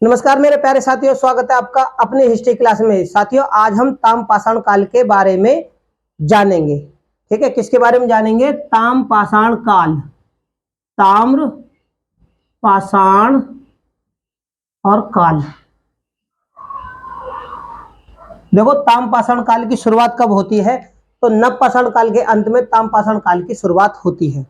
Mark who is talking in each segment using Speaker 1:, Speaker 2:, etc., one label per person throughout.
Speaker 1: नमस्कार मेरे प्यारे साथियों, स्वागत है आपका अपने हिस्ट्री क्लास में। साथियों, आज हम ताम्रपाषाण काल के बारे में जानेंगे। ठीक है, किसके बारे में जानेंगे? ताम्रपाषाण काल। ताम्र पाषाण और काल। देखो, ताम्रपाषाण काल की शुरुआत कब होती है? तो नवपाषाण काल के अंत में ताम्रपाषाण काल की शुरुआत होती है।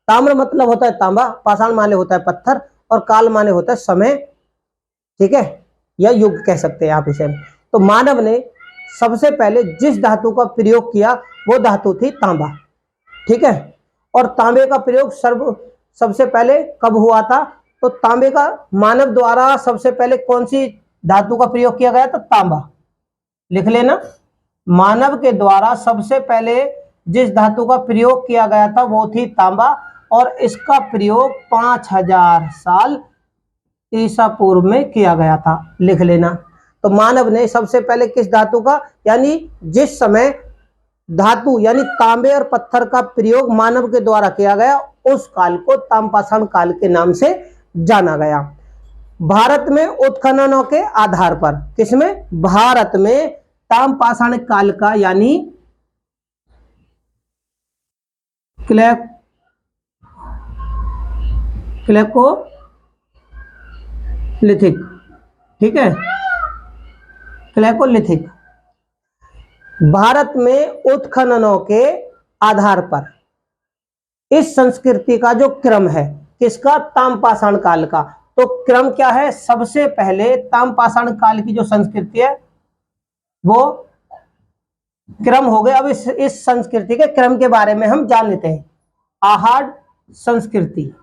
Speaker 1: ताम्र मतलब होता है तांबा, पाषाण माने होता है पत्थर, और काल माने होता है समय। ठीक है, या युग कह सकते हैं आप इसे। तो मानव ने सबसे पहले जिस धातु का प्रयोग किया वो धातु थी तांबा। ठीक है, और तांबे का प्रयोग सबसे पहले कब हुआ था? तो तांबे का मानव द्वारा सबसे पहले कौन सी धातु का प्रयोग किया गया? तो तांबा। लिख लेना, मानव के द्वारा सबसे पहले जिस धातु का प्रयोग किया गया था वो थी तांबा, और इसका प्रयोग 5000 साल ईसा पूर्व में किया गया था। लिख लेना। तो मानव ने सबसे पहले किस धातु का, यानी जिस समय धातु यानी तांबे और पत्थर का प्रयोग मानव के द्वारा किया गया, उस काल को ताम्रपाषाण काल के नाम से जाना गया। भारत में उत्खननों के आधार पर, किसमें? भारत में ताम्रपाषाण काल का यानी क्लैकोलिथिक, ठीक है, क्लैकोलिथिक, भारत में उत्खननों के आधार पर इस संस्कृति का जो क्रम है, किसका? ताम्रपाषाण काल का। तो क्रम क्या है? सबसे पहले ताम्रपाषाण काल की जो संस्कृति है वो क्रम हो गया। अब इस संस्कृति के क्रम के बारे में हम जान लेते हैं। आहाड संस्कृति,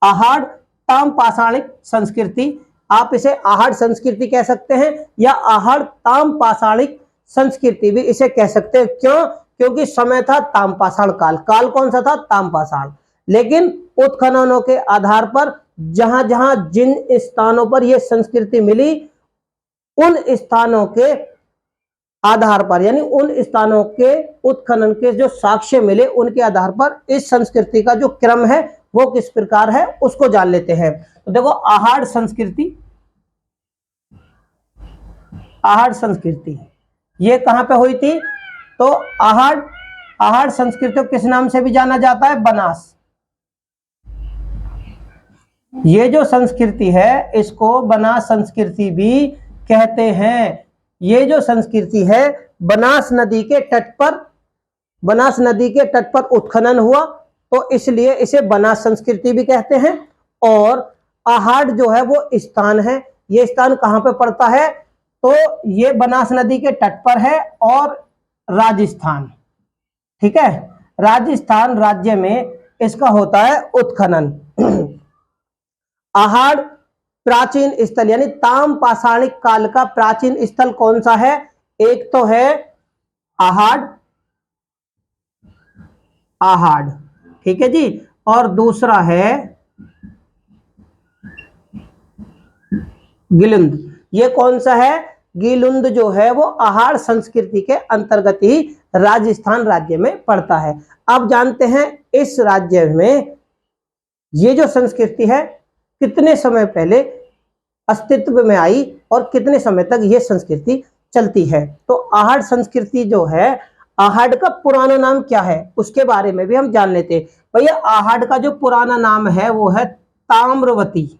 Speaker 1: आहाड ताम्रपाषाणिक संस्कृति, आप इसे आहाड संस्कृति कह सकते हैं या आहाड ताम्रपाषाणिक संस्कृति भी इसे कह सकते हैं। क्यों? क्योंकि समय था ताम्रपाषाण काल। काल कौन सा था? ताम्रपाषाण। लेकिन उत्खननों के आधार पर जहां जहां जिन स्थानों पर यह संस्कृति मिली, उन स्थानों के आधार पर, यानी उन स्थानों के उत्खनन के जो साक्ष्य मिले, उनके आधार पर इस संस्कृति का जो क्रम है वो किस प्रकार है उसको जान लेते हैं। तो देखो, आहाड संस्कृति, आहाड संस्कृति ये कहां पे हुई थी? तो आहाड संस्कृति को किस नाम से भी जाना जाता है? बनास। ये जो संस्कृति है इसको बनास संस्कृति भी कहते हैं। ये जो संस्कृति है बनास नदी के तट पर उत्खनन हुआ, तो इसलिए इसे बनास संस्कृति भी कहते हैं। और आहाड जो है वो स्थान है। ये स्थान कहां पे पड़ता है? तो ये बनास नदी के तट पर है, और राजस्थान, ठीक है, राजस्थान राज्य में इसका होता है उत्खनन। आहाड प्राचीन स्थल, यानी ताम्रपाषाणिक काल का प्राचीन स्थल कौन सा है? एक तो है आहाड, ठीक है जी, और दूसरा है गिलुंद। ये कौन सा है? गिलुंद जो है वो आहाड संस्कृति के अंतर्गत ही राजस्थान राज्य में पड़ता है। अब जानते हैं इस राज्य में ये जो संस्कृति है कितने समय पहले अस्तित्व में आई और कितने समय तक ये संस्कृति चलती है। तो आहाड संस्कृति जो है, आहाड का पुराना नाम क्या है उसके बारे में भी हम जान लेते हैं। भैया, आहाड का जो पुराना नाम है वो है ताम्रवती।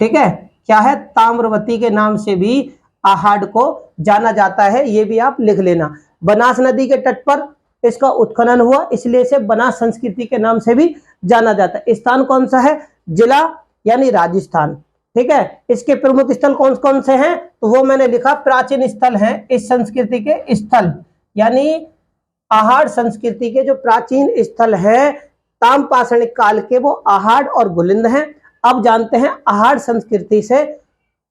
Speaker 1: ठीक है, क्या है? ताम्रवती के नाम से भी आहाड को जाना जाता है। ये भी आप लिख लेना। बनास नदी के तट पर इसका उत्खनन हुआ, इसलिए इसे बनास संस्कृति के नाम से भी जाना जाता है। स्थान कौन सा है? जिला यानी राजस्थान। ठीक है, इसके प्रमुख स्थल कौन कौन से हैं? तो वो मैंने लिखा, प्राचीन स्थल हैं इस संस्कृति के स्थल, यानी आहाड संस्कृति के जो प्राचीन स्थल है ताम्रपाषाणिक काल के, वो आहाड और गुलिंद हैं। अब जानते हैं आहाड संस्कृति से,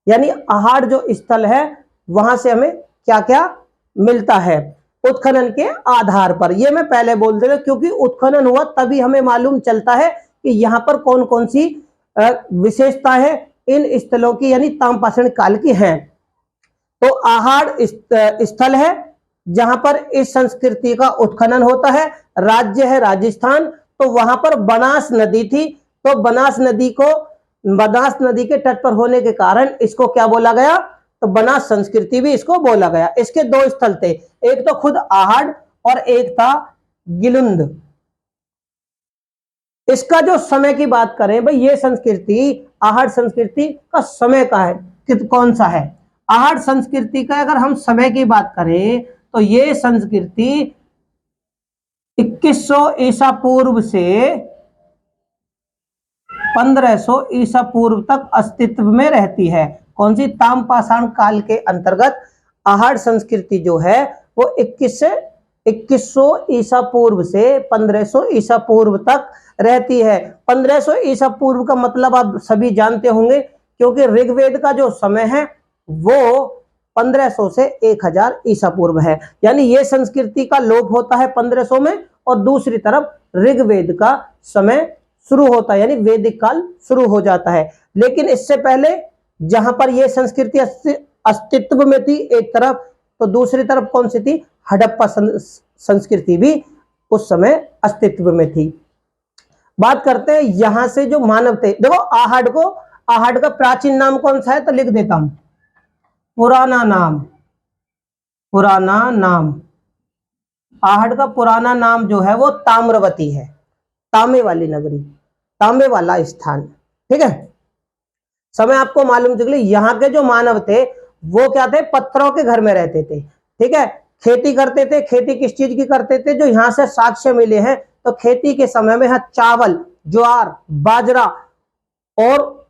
Speaker 1: यानी आहाड जो स्थल है वहां से हमें क्या क्या मिलता है उत्खनन के आधार पर। ये मैं पहले बोल दे रहा, क्योंकि उत्खनन हुआ तभी हमें मालूम चलता है कि यहाँ पर कौन कौन सी विशेषता है इन स्थलों की, यानी ताम्रपाषाण काल की हैं। तो आहाड स्थल है जहां पर इस संस्कृति का उत्खनन होता है। राज्य है राजस्थान, तो वहां पर बनास नदी थी, तो बनास नदी को बनास नदी के तट पर होने के कारण इसको क्या बोला गया, तो बनास संस्कृति भी इसको बोला गया। इसके दो स्थल थे, एक तो खुद आहड़ और एक था गिलुंद। इसका जो समय की बात करें भाई, ये संस्कृति आहड़ संस्कृति का समय का है कौन सा है, आहड़ संस्कृति का अगर हम समय की बात करें तो ये संस्कृति 2100 ईसा पूर्व से 1500 ईसा पूर्व तक अस्तित्व में रहती है। कौन सी, ताम्रपाषाण काल के अंतर्गत आहड़ संस्कृति जो है वो 2100 ईसा पूर्व से 1500 ईसा पूर्व तक रहती है। 1500 ईसा पूर्व का मतलब आप सभी जानते होंगे, क्योंकि ऋग्वेद का जो समय है वो 1500 से 1000 ईसा पूर्व है। यानी ये संस्कृति का लोप होता है 1500 में, और दूसरी तरफ ऋग्वेद का समय शुरू होता है, यानी वैदिक काल शुरू हो जाता है। लेकिन इससे पहले जहां पर यह संस्कृति अस्तित्व में थी एक तरफ, तो दूसरी तरफ कौन सी थी, हड़प्पा संस्कृति भी उस समय अस्तित्व में थी। बात करते हैं यहां से जो मानव थे, देखो आहड़ का प्राचीन नाम कौन सा है, तो लिख देता हूं, पुराना नाम आहड़ का पुराना नाम जो है वो ताम्रवती है, तांबे वाली नगरी, तांबे वाला स्थान। ठीक है, समय आपको मालूम चले यहाँ के जो मानव थे वो क्या थे, पत्थरों के घर में रहते थे। ठीक है, खेती करते थे। खेती किस चीज की करते थे, जो यहाँ से साक्ष्य मिले हैं तो खेती के समय में यहाँ चावल, ज्वार, बाजरा और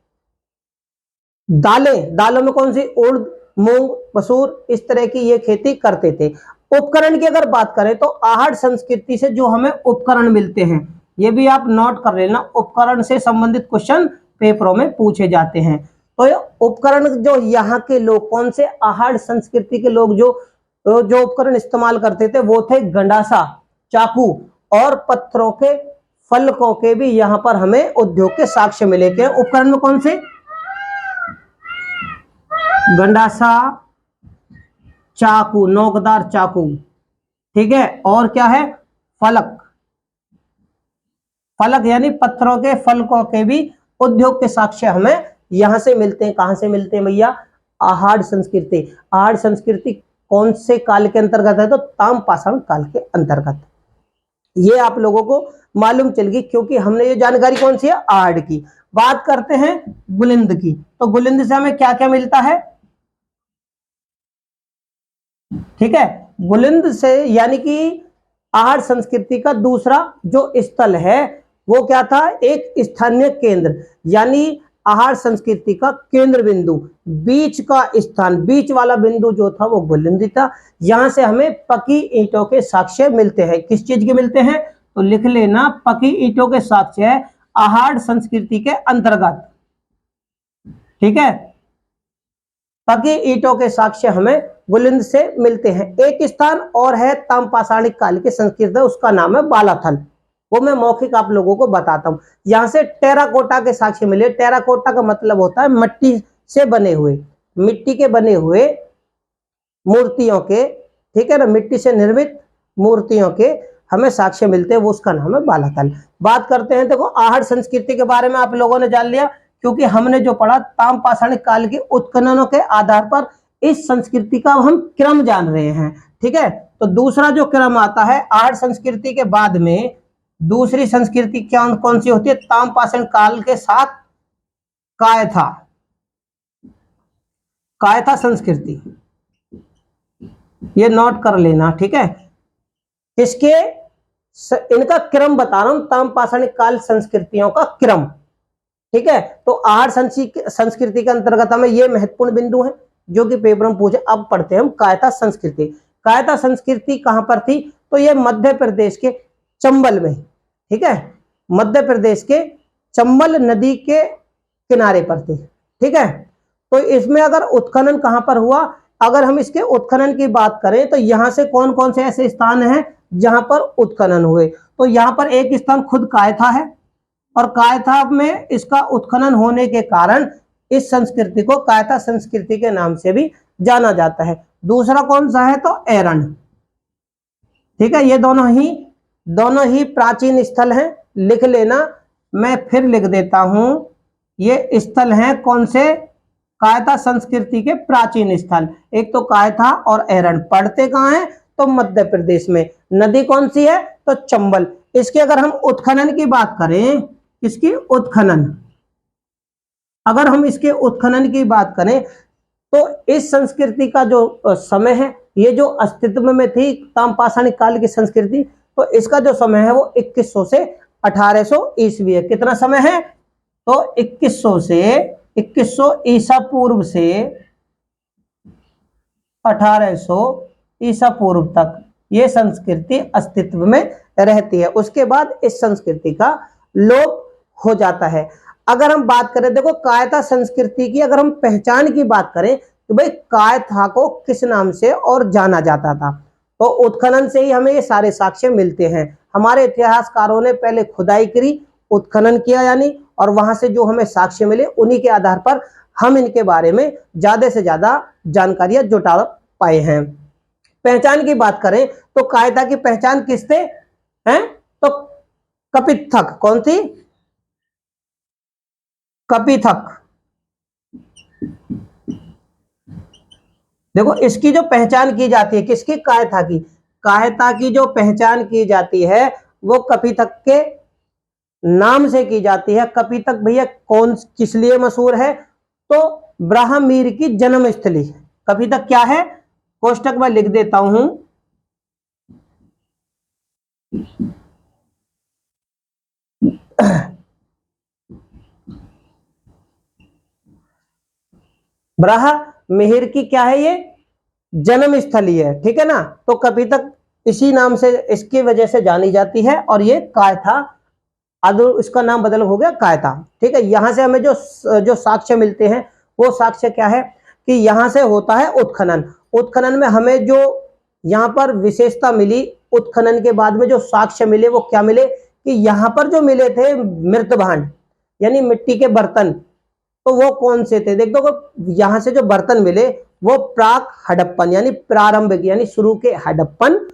Speaker 1: दालों में कौन सी, उड़द, मूंग, मसूर, इस तरह की ये खेती करते थे। उपकरण की अगर बात करें तो आहड़ संस्कृति से जो हमें उपकरण मिलते हैं, ये भी आप नोट कर लेना, उपकरण से संबंधित क्वेश्चन पेपरों में पूछे जाते हैं। तो ये उपकरण जो यहाँ के लोग, कौन से, आहड़ संस्कृति के लोग जो उपकरण इस्तेमाल करते थे वो थे गंडासा, चाकू और पत्थरों के फलकों के भी यहाँ पर हमें उद्योग के साक्ष्य मिले। के उपकरण में कौन से, गंडासा, चाकू, नोकदार चाकू। ठीक है, और क्या है, फलक यानी पत्थरों के फलकों के भी उद्योग के साक्ष्य हमें यहां से मिलते हैं। कहां से मिलते हैं भैया, आहड़ संस्कृति। आहड़ संस्कृति कौन से काल के अंतर्गत है, तो ताम्रपाषाण काल के अंतर्गत। ये आप लोगों को मालूम चल गई, क्योंकि हमने ये जानकारी कौन सी है, आहड़ की। बात करते हैं गुलिंद की, तो गुलिंद से हमें क्या क्या मिलता है। ठीक है, गुलिंद से यानी कि आहड़ संस्कृति का दूसरा जो स्थल है वो क्या था, एक स्थानीय केंद्र, यानी आहड़ संस्कृति का केंद्र बिंदु, बीच का स्थान, बीच वाला बिंदु जो था वो गुलिंद था। यहां से हमें पकी ईंटों के साक्ष्य मिलते हैं। किस चीज के मिलते हैं, तो लिख लेना, पकी ईंटों के साक्ष्य आहड़ संस्कृति के अंतर्गत। ठीक है, पकी ईंटों के साक्ष्य हमें गुलिंद से मिलते हैं। एक स्थान और है ताम्रपाषाणिक काल की संस्कृति, उसका नाम है बालाथल, वो मैं मौखिक आप लोगों को बताता हूं। यहां से टेराकोटा के साक्ष्य मिले। टेराकोटा का मतलब होता है मिट्टी से बने हुए, मिट्टी के बने हुए मूर्तियों के, ठीक है ना, मिट्टी से निर्मित मूर्तियों के हमें साक्ष्य मिलते हैं, वो उसका नाम है बालाथल। बात करते हैं, देखो आहड़ संस्कृति के बारे में आप लोगों ने जान लिया, क्योंकि हमने जो पढ़ा ताम्रपाषाणिक काल के उत्खननों के आधार पर इस संस्कृति का हम क्रम जान रहे हैं। ठीक है, तो दूसरा जो क्रम आता है, आहड़ संस्कृति के बाद में दूसरी संस्कृति क्या कौन सी होती है, ताम्रपाषाण काल के साथ कायथा संस्कृति, ये नोट कर लेना। ठीक है, इनका क्रम बता रहा हूं, ताम्रपाषाणिक काल संस्कृतियों का क्रम। ठीक है, तो आहड़ संस्कृति के अंतर्गत हमें ये महत्वपूर्ण बिंदु है जो कि पेपर में पूछे। अब पढ़ते हैं हम कायथा संस्कृति। कायथा संस्कृति कहां पर थी, तो ये मध्य प्रदेश के चंबल में, ठीक है, मध्य प्रदेश के चंबल नदी के किनारे पर थी। ठीक है, तो इसमें अगर उत्खनन कहां पर हुआ, अगर हम इसके उत्खनन की बात करें तो यहां से कौन कौन से ऐसे स्थान हैं जहां पर उत्खनन हुए, तो यहां पर एक स्थान खुद कायथा है, और कायथा में इसका उत्खनन होने के कारण इस संस्कृति को कायथा संस्कृति के नाम से भी जाना जाता है। दूसरा कौन सा है, तो एरन। ठीक है, ये दोनों ही प्राचीन स्थल हैं, लिख लेना, मैं फिर लिख देता हूं, ये स्थल हैं कौन से, कायथा संस्कृति के प्राचीन स्थल। एक तो कायथा और एरन, पड़ते कहाँ हैं, तो मध्य प्रदेश में। नदी कौन सी है, तो चंबल। इसके अगर हम उत्खनन की बात करें, इसकी उत्खनन, अगर हम इसके उत्खनन की बात करें तो इस संस्कृति का जो समय है, ये जो अस्तित्व में थी ताम्रपाषाणिक काल की संस्कृति, तो इसका जो समय है वो 2100 से 1800 ईस्वी है। कितना समय है, तो 2100 ईसा पूर्व से 1800 ईसा पूर्व तक ये संस्कृति अस्तित्व में रहती है। उसके बाद इस संस्कृति का लोप हो जाता है। अगर हम बात करें, देखो कायथा संस्कृति की अगर हम पहचान की बात करें तो भाई कायथा को किस नाम से और जाना जाता था, तो उत्खनन से ही हमें ये सारे साक्ष्य मिलते हैं। हमारे इतिहासकारों ने पहले खुदाई करी, उत्खनन किया यानी, और वहां से जो हमें साक्ष्य मिले उन्हीं के आधार पर हम इनके बारे में ज्यादा से ज्यादा जानकारियां जुटा पाए हैं। पहचान की बात करें तो कायथा की पहचान किससे है, तो कपिथक, कौन सी, कपिथक। देखो इसकी जो पहचान की जाती है, किसकी, कायथा की, कायथा की जो पहचान की जाती है वो कपिथक के नाम से की जाती है। कपिथक भैया कौन किस लिए मशहूर है, तो ब्राह्मीर की जन्मस्थली। कपिथक क्या है, कोष्टक में लिख देता हूं, ब्राह्मीर की क्या है, ये जन्म स्थली है, ठीक है ना। तो कपिथक इसी नाम से, इसकी वजह से जानी जाती है, और ये कायथा, अब इसका नाम बदल हो गया कायथा, ठीक है। यहां से हमें जो साक्ष्य मिलते हैं वो साक्ष्य क्या है कि यहां से होता है उत्खनन। उत्खनन में हमें जो यहाँ पर विशेषता मिली, उत्खनन के बाद में जो साक्ष्य मिले वो क्या मिले कि यहाँ पर जो मिले थे मृत भांड यानी मिट्टी के बर्तन, तो वो कौन से थे, देख दो, यहां से जो बर्तन मिले वो प्राक हड़प्पन यानी प्रारंभिक यानी शुरू के हड़प्पन